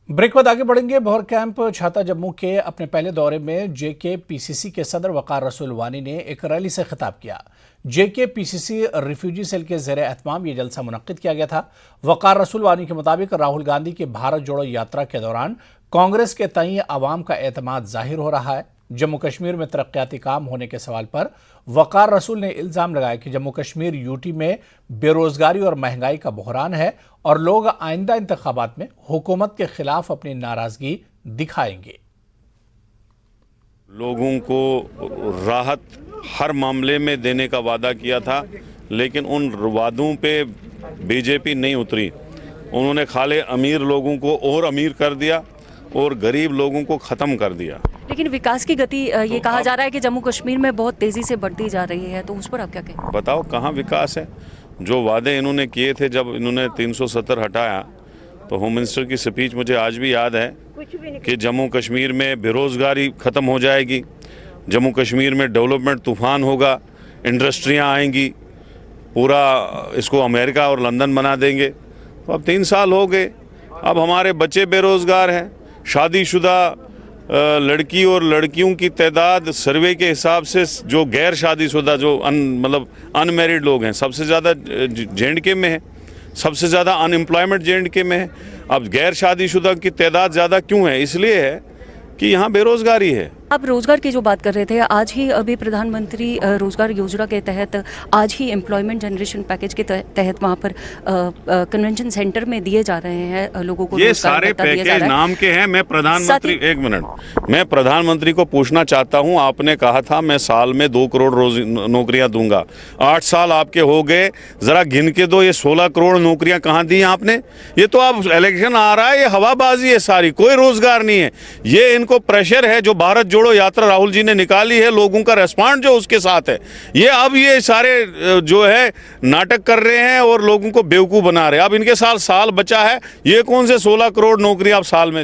Break बाद आगे बढ़ेंगे। भौर कैंप छाता जम्मू के अपने पहले दौरे में JK-PCC के सदर वकार रसूल वानी ने एक रैली से खिताब किया। JK-PCC रिफ्यूजी सेल के ज़ेरे एहतमाम ये जलसा मुनक्किद किया गया था। वकार रसूल वानी के मुताबिक राहुल गांधी की भारत जोड़ो यात्रा के दौरान कांग्रेस के तई अवाम का एतमाद जाहिर हो रहा है। जम्मू कश्मीर में तरक्याती काम होने के सवाल पर वकार रसूल ने इल्ज़ाम लगाया कि जम्मू कश्मीर यूटी में बेरोजगारी और महंगाई का बहरान है और लोग आइंदा इंतखाबात में हुकूमत के खिलाफ अपनी नाराजगी दिखाएंगे। लोगों को राहत हर मामले में देने का वादा किया था, लेकिन उन वादों पे बीजेपी नहीं उतरी। उन्होंने खाली अमीर लोगों को और अमीर कर दिया और गरीब लोगों को ख़त्म कर दिया। लेकिन विकास की गति ये कहा जा रहा है कि जम्मू कश्मीर में बहुत तेजी से बढ़ती जा रही है, तो उस पर आप क्या कहें? बताओ कहाँ विकास है? जो वादे इन्होंने किए थे, जब इन्होंने 370 हटाया तो होम मिनिस्टर की स्पीच मुझे आज भी याद है कि जम्मू कश्मीर में बेरोज़गारी ख़त्म हो जाएगी, जम्मू कश्मीर में डेवलपमेंट तूफान होगा, इंडस्ट्रियाँ आएंगी, पूरा इसको अमेरिका और लंदन बना देंगे। तो अब 3 साल हो गए, अब हमारे बच्चे बेरोज़गार हैं। शादीशुदा लड़की और लड़कियों की तादाद सर्वे के हिसाब से जो गैर शादीशुदा जो मतलब अनमैरिड लोग हैं सबसे ज़्यादा JNK में है, सबसे ज़्यादा अनएम्प्लॉयमेंट JNK में है। अब गैर शादीशुदा की तादाद ज़्यादा क्यों है? इसलिए है कि यहाँ बेरोज़गारी है। आप रोजगार की जो बात कर रहे थे, आज ही अभी प्रधानमंत्री रोजगार योजना के तहत आज ही एम्प्लॉयमेंट जनरेशन पैकेज के तहत वहाँ पर कन्वेंशन सेंटर में दिए जा रहे हैं लोगों को। ये सारे पैकेज नाम के हैं। मैं प्रधानमंत्री एक मिनट मैं प्रधानमंत्री को पूछना चाहता हूँ, आपने कहा था मैं साल में 2 करोड़ नौकरियां दूंगा। 8 साल आपके हो गए, जरा गिन के दो ये 16 करोड़ नौकरियां कहाँ दी आपने? ये तो अब इलेक्शन आ रहा है, ये हवाबाजी है सारी, कोई रोजगार नहीं है। ये इनको प्रेशर है जो भारत जोड़ो यात्रा राहुल जी ने निकाली है, लोगों का रेस्पॉन्स जो उसके साथ है, ये अब ये सारे जो है नाटक कर रहे हैं और लोगों को बेवकूफ़ बना रहे हैं। अब इनके साल बचा है, ये कौन से 16 करोड़ नौकरी आप साल में